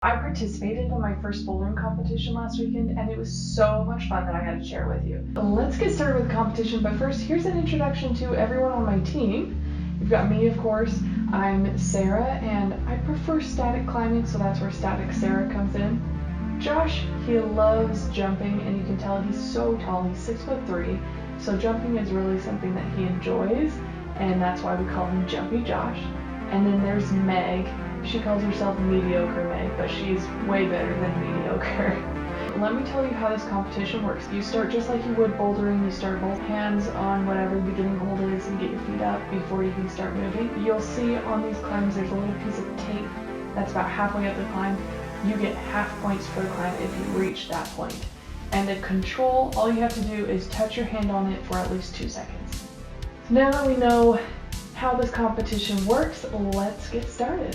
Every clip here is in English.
I participated in my first bouldering competition last weekend, and it was so much fun that I had to share with you. Let's get started with the competition, but first, here's an introduction to everyone on my team. You've got me, of course. I'm Sarah, and I prefer static climbing, so that's where Static Sarah comes in. Josh, he loves jumping, and you can tell he's so tall. He's 6'3", so jumping is really something that he enjoys, and that's why we call him Jumpy Josh. And then there's Meg. She calls herself Mediocre Meg, but she's way better than mediocre. Let me tell you how this competition works. You start just like you would bouldering. You start both hands on whatever the beginning hold is and get your feet up before you can start moving. You'll see on these climbs there's a little piece of tape that's about halfway up the climb. You get half points for the climb if you reach that point. And the control, all you have to do is touch your hand on it for at least 2 seconds. So now that we know how this competition works, let's get started.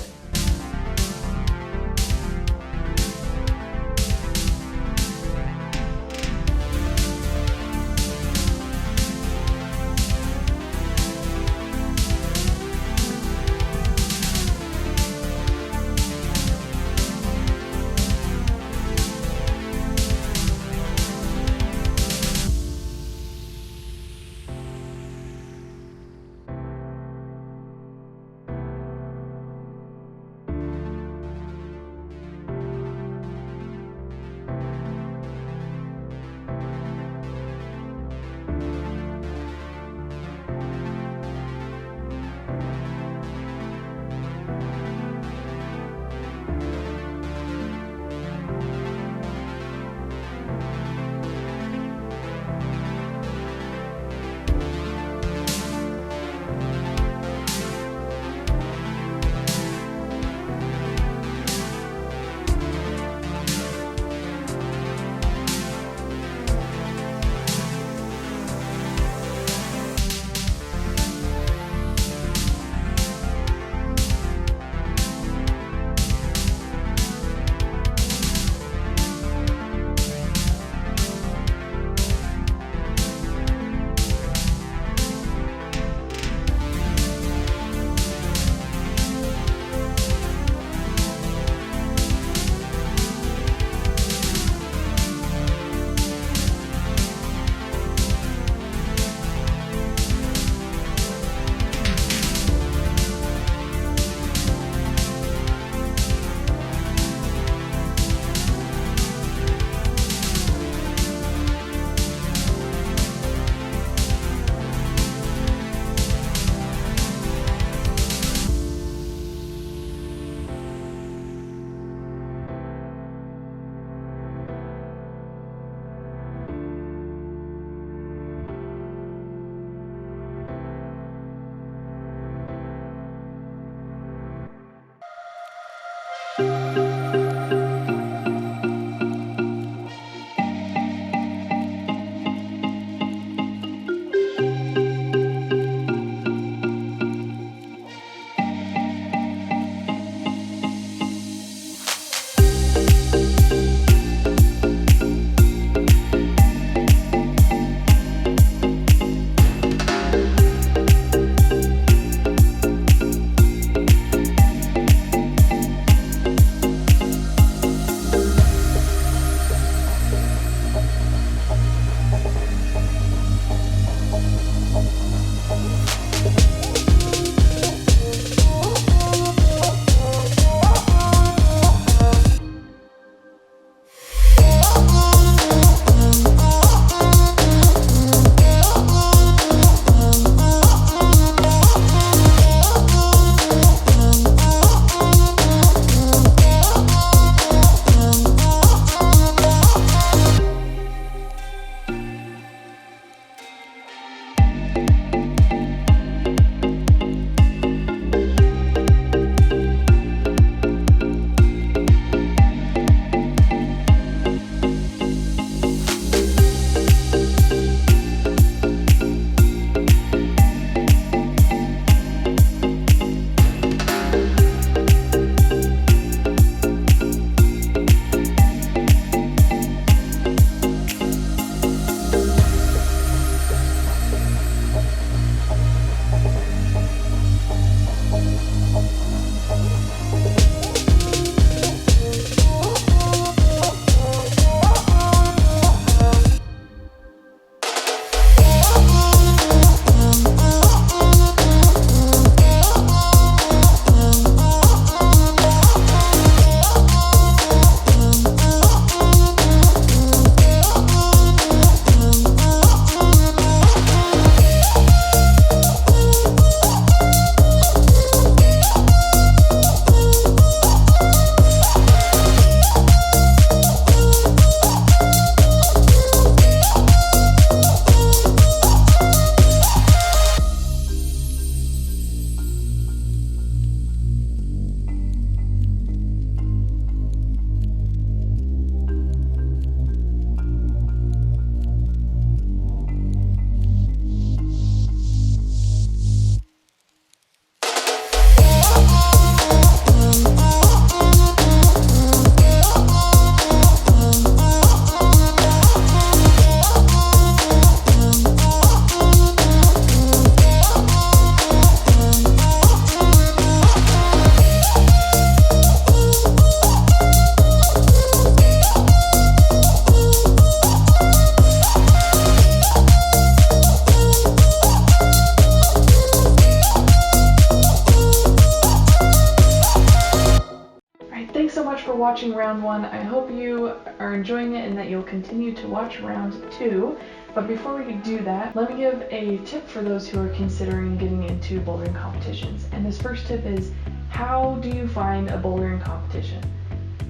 for watching round 1. I hope you are enjoying it and that you'll continue to watch round 2. But before we do that, let me give a tip for those who are considering getting into bouldering competitions. And this first tip is, how do you find a bouldering competition?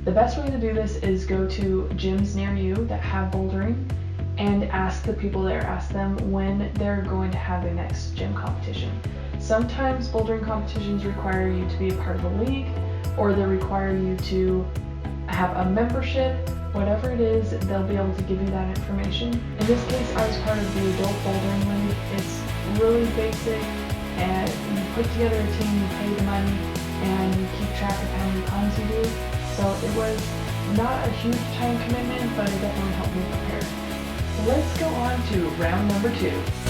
The best way to do this is go to gyms near you that have bouldering and ask the people there, ask them when they're going to have their next gym competition. Sometimes bouldering competitions require you to be a part of a league, or they require you to have a membership. Whatever it is, they'll be able to give you that information. In this case, I was part of the adult bouldering league. It's really basic, and you put together a team, you pay the money, and you keep track of how many times you do. So it was not a huge time commitment, but it definitely helped me prepare. Let's go on to round number 2.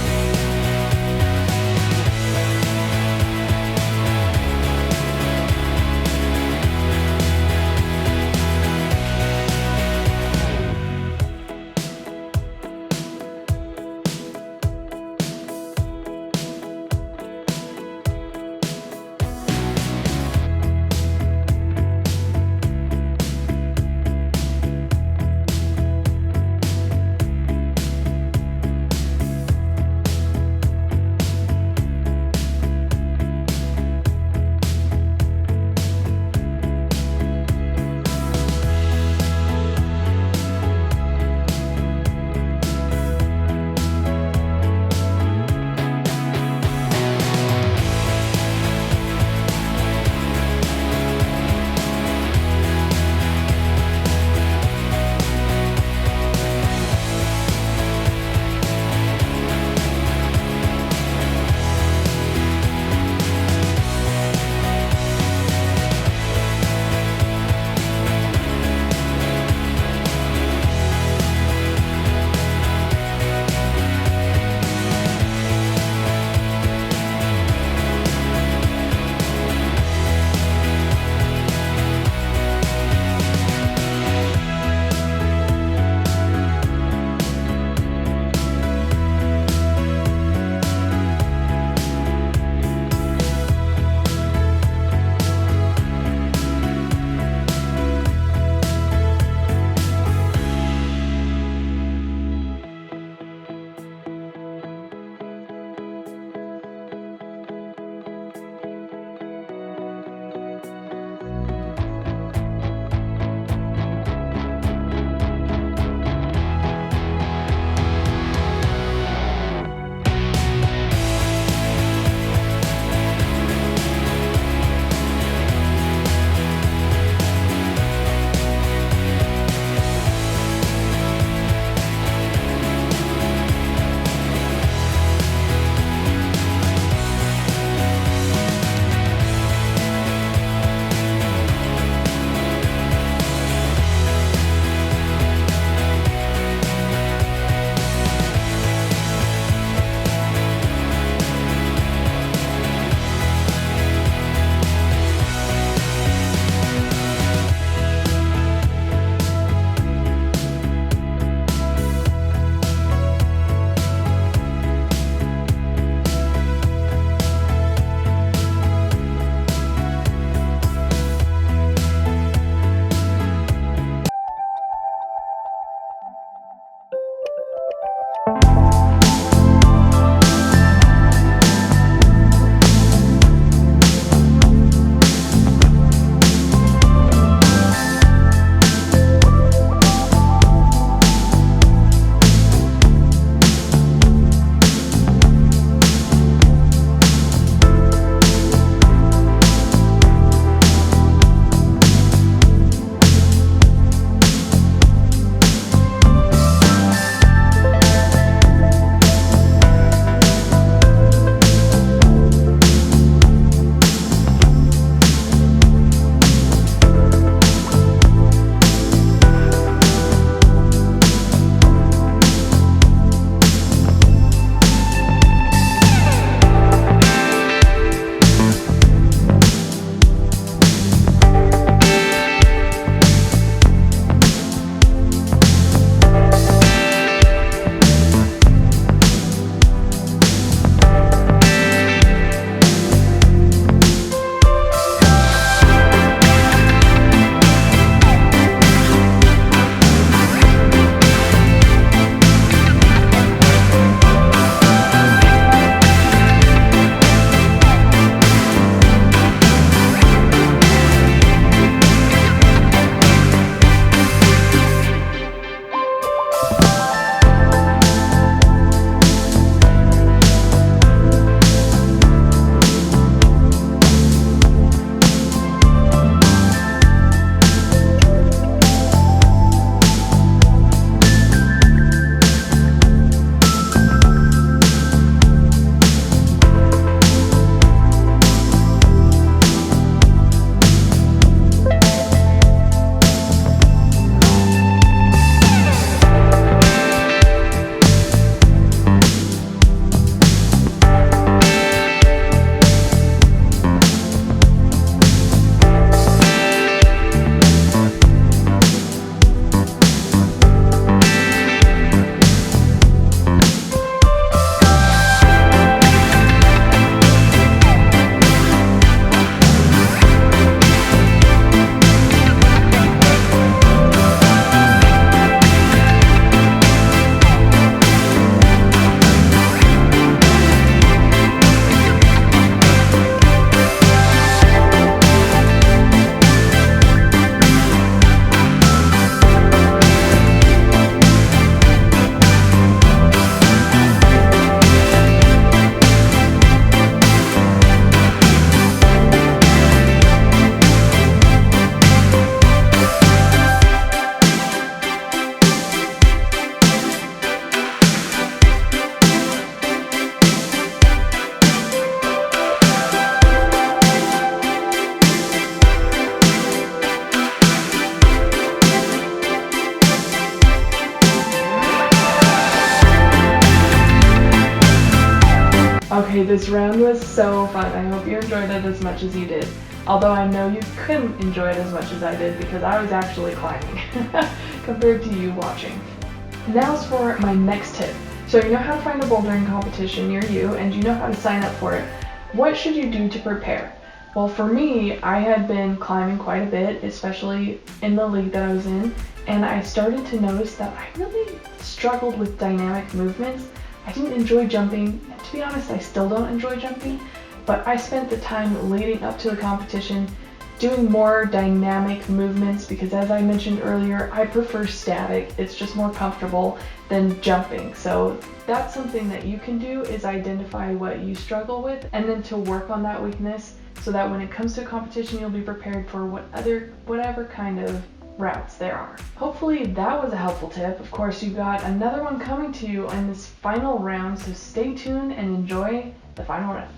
Okay, this round was so fun. I hope you enjoyed it as much as you did. Although I know you couldn't enjoy it as much as I did because I was actually climbing compared to you watching. Now's for my next tip. So you know how to find a bouldering competition near you and you know how to sign up for it. What should you do to prepare? Well, for me, I had been climbing quite a bit, especially in the league that I was in, and I started to notice that I really struggled with dynamic movements. I didn't enjoy jumping, and to be honest, I still don't enjoy jumping, but I spent the time leading up to the competition doing more dynamic movements because, as I mentioned earlier, I prefer static. It's just more comfortable than jumping. So that's something that you can do, is identify what you struggle with and then to work on that weakness so that when it comes to a competition, you'll be prepared for whatever kind of routes there are. Hopefully that was a helpful tip. Of course, you've got another one coming to you in this final round, so stay tuned and enjoy the final round.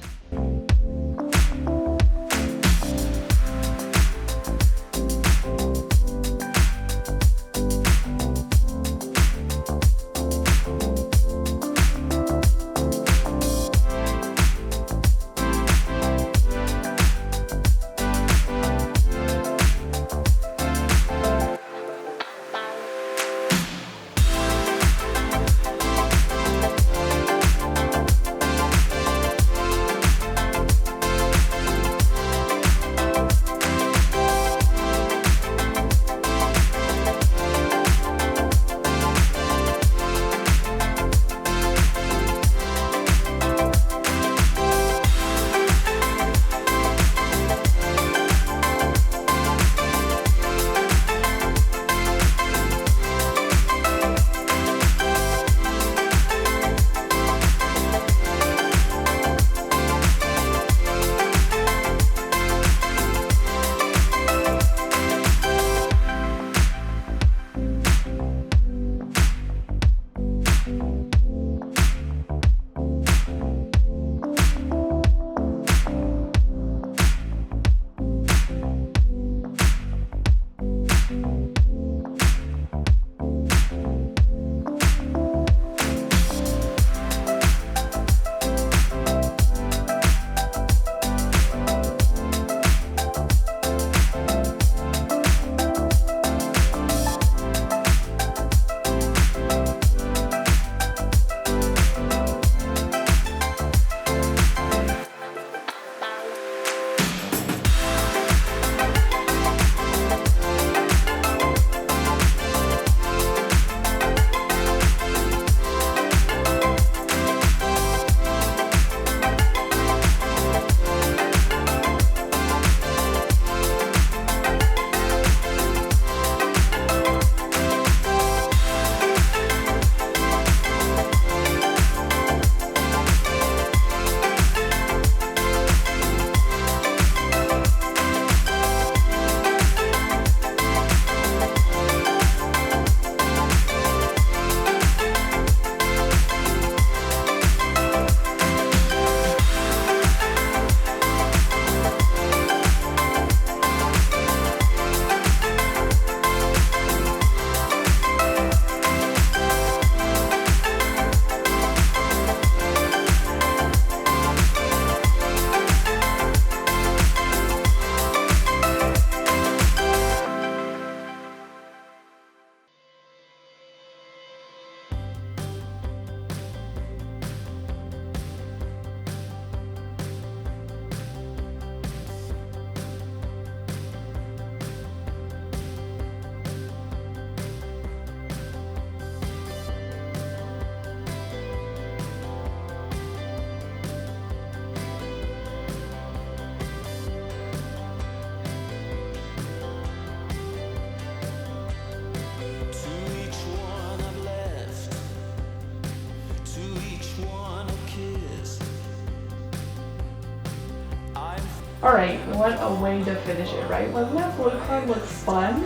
Alright, what a way to finish it, right? Wasn't that float climb look fun?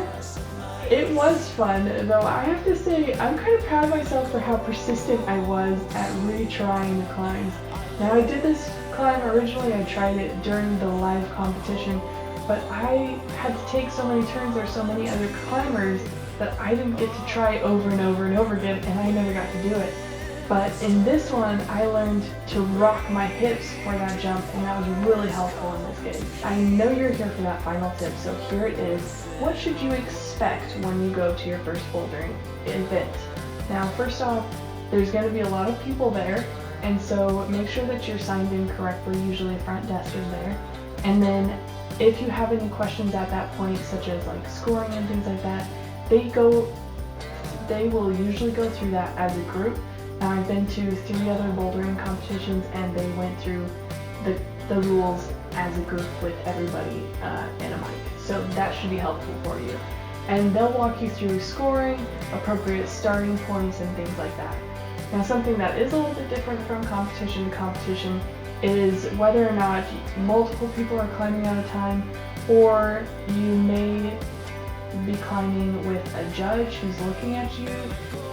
It was fun, though I have to say I'm kind of proud of myself for how persistent I was at retrying the climbs. Now I did this climb originally, I tried it during the live competition, but I had to take so many turns, there's so many other climbers that I didn't get to try over and over and over again, and I never got to do it. But in this one, I learned to rock my hips for that jump, and that was really helpful in this game. I know you're here for that final tip, so here it is. What should you expect when you go to your first bouldering event? Now, first off, there's going to be a lot of people there, and so make sure that you're signed in correctly. Usually a front desk is there. And then if you have any questions at that point, such as like scoring and things like that, they will usually go through that as a group. Now, I've been to 3 other bouldering competitions, and they went through the rules as a group with everybody and a mic. So that should be helpful for you. And they'll walk you through scoring, appropriate starting points, and things like that. Now, something that is a little bit different from competition to competition is whether or not multiple people are climbing at a time, or you may be climbing with a judge who's looking at you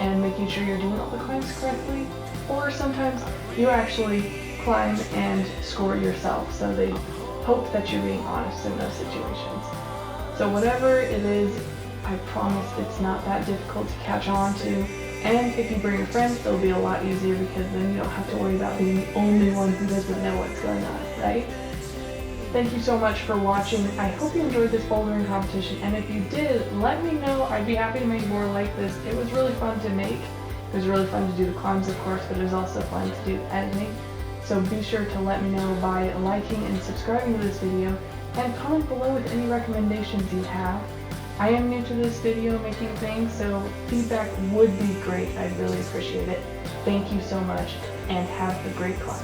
and making sure you're doing all the climbs correctly, or sometimes you actually climb and score yourself, so they hope that you're being honest in those situations. So whatever it is, I promise it's not that difficult to catch on to, and if you bring a friend, it'll be a lot easier because then you don't have to worry about being the only one who doesn't know what's going on, right? Thank you so much for watching. I hope you enjoyed this bouldering competition, and if you did, let me know. I'd be happy to make more like this. It was really fun to make. It was really fun to do the climbs, of course, but it was also fun to do editing. So be sure to let me know by liking and subscribing to this video, and comment below with any recommendations you have. I am new to this video making thing, so feedback would be great. I'd really appreciate it. Thank you so much, and have a great climb.